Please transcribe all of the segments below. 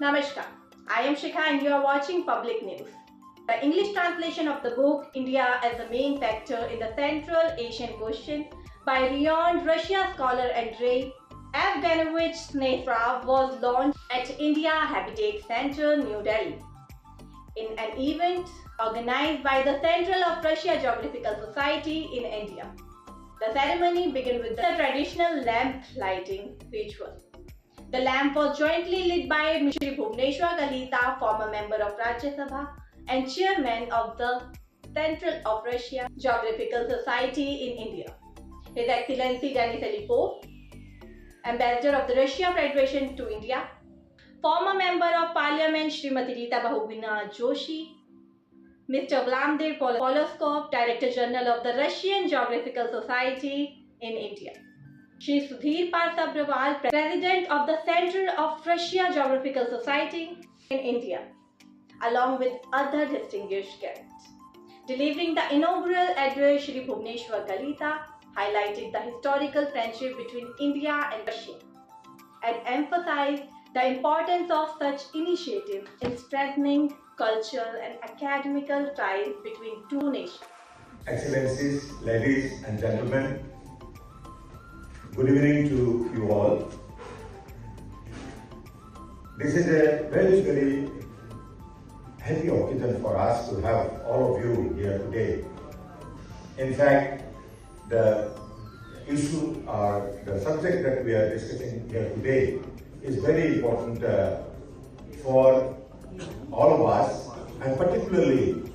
Namaskar, I am Shikha and you are watching Public News. The English translation of the book India as the Main Factor in the Central Asian Question by renowned Russia scholar Andrei Evgenovich Snefrov was launched at India Habitat Center, New Delhi, in an event organized by the Central of Russia Geographical Society in India. The ceremony began with the traditional lamp lighting ritual. The lamp was jointly lit by Shri Bhuvneshwar Kalita, former member of Rajya Sabha and chairman of the Central of Russia Geographical Society in India. His Excellency Denis Alipov, Ambassador of the Russia Federation to India, former member of Parliament Srimati Rita Bahuguna Joshi, Mr. Vladimir Poloskov, Director General of the Russian Geographical Society in India, Shri Sudhir Sabrawal, President of the Center of Russia Geographical Society in India, along with other distinguished guests. Delivering the inaugural address, Shri Bhuvneshwar Kalita highlighted the historical friendship between India and Russia and emphasized the importance of such initiatives in strengthening cultural and academical ties between two nations. Excellencies, ladies and gentlemen, good evening to you all. This is a very happy occasion for us to have all of you here today. In fact, the issue or the subject that we are discussing here today is very important for all of us, and particularly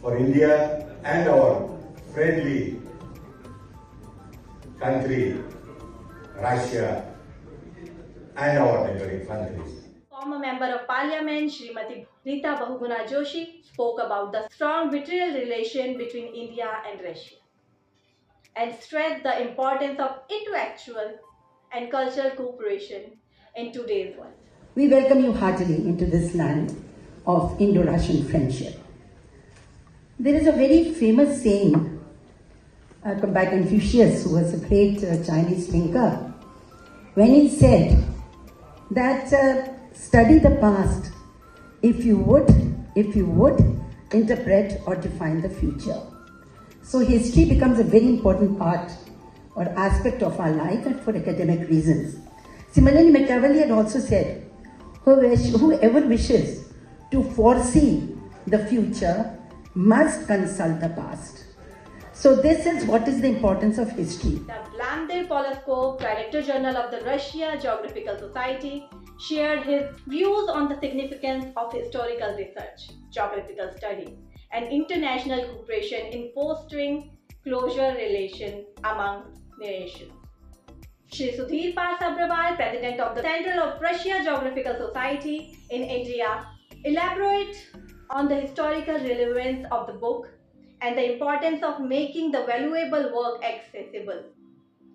for India and our friendly country, Russia, and our neighboring countries. Former Member of Parliament Srimati Rita Bahuguna Joshi spoke about the strong bilateral relation between India and Russia and stressed the importance of intellectual and cultural cooperation in today's world. We welcome you heartily into this land of Indo-Russian friendship. There is a very famous saying by Confucius, who was a great Chinese thinker, when he said that study the past if you would interpret or define the future. So history becomes a very important part or aspect of our life and for academic reasons. Similarly, Machiavelli had also said, whoever wishes to foresee the future must consult the past. So this is what is the importance of history. Vladimir Poloskov, Director General of the Russia Geographical Society, shared his views on the significance of historical research, geographical study, and international cooperation in fostering closer relations among nations. Shri Sudhir Sabrawal, President of the Central of Russia Geographical Society in India, elaborate on the historical relevance of the book and the importance of making the valuable work accessible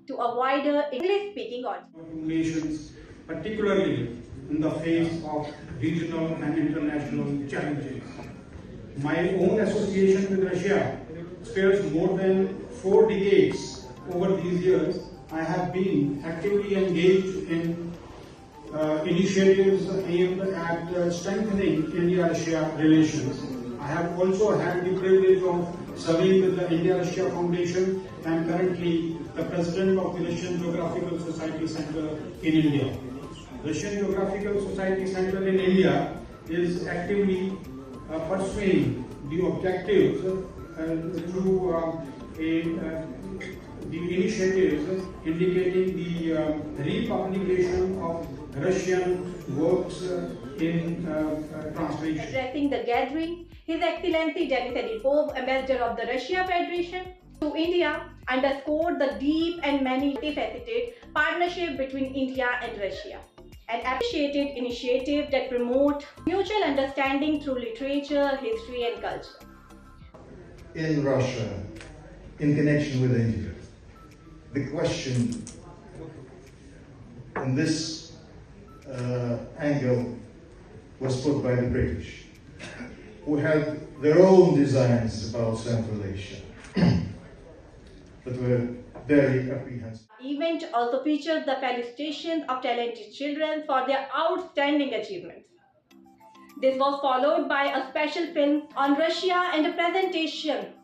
to a wider English-speaking audience. Nations, particularly in the face of regional and international challenges. My own association with Russia spans more than 4 decades. Over these years, I have been actively engaged in initiatives aimed at strengthening India-Russia relations. I have also had the privilege of serving with the India-Russia Foundation and currently the President of the Russian Geographical Society Center in India. Russian Geographical Society Center in India is actively pursuing the objectives through the initiatives indicating the republication of Russian works in translation. Addressing the gathering, His Excellency Denis Alipov, Ambassador of the Russia Federation to India, underscored the deep and many-faceted partnership between India and Russia and appreciated initiatives that promote mutual understanding through literature, history, and culture. In Russia, in connection with India, the question in this angle was put by the British, who had their own designs about Central Asia, but were very apprehensive. event also features the felicitations of talented children for their outstanding achievements. This was followed by a special film on Russia and a presentation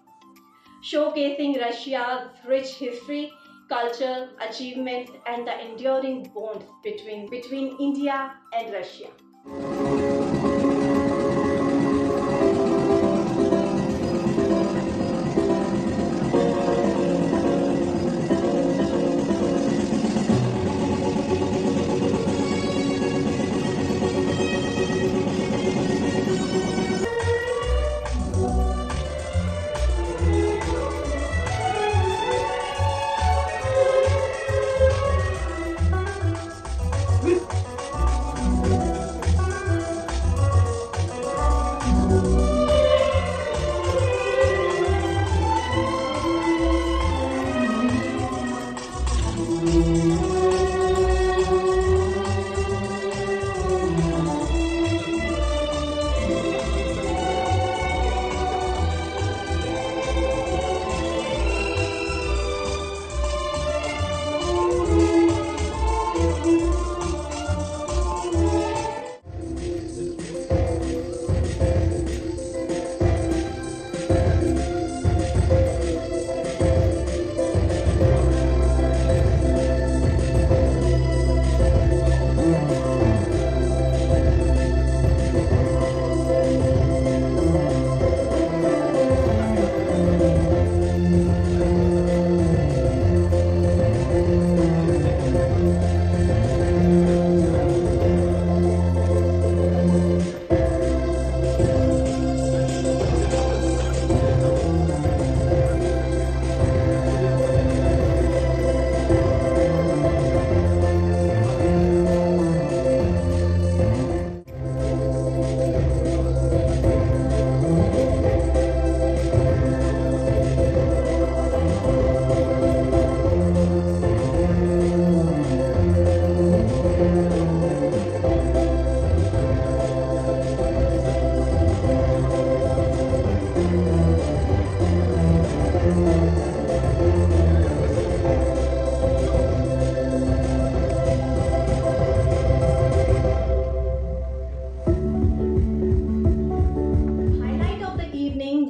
showcasing Russia's rich history, culture, achievements, and the enduring bonds between India and Russia.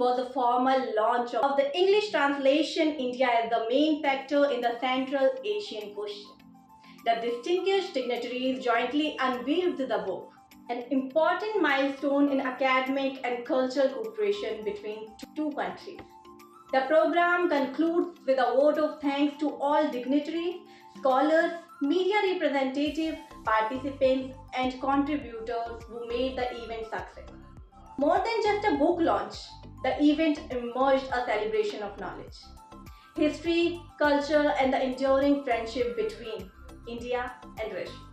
Was a formal launch of the English translation India as the main factor in the Central Asian question. The distinguished dignitaries jointly unveiled the book, an important milestone in academic and cultural cooperation between two countries. The program concludes with a vote of thanks to all dignitaries, scholars, media representatives, participants, and contributors who made the event success. More than just a book launch, the event emerged a celebration of knowledge, history, culture, and the enduring friendship between India and Russia.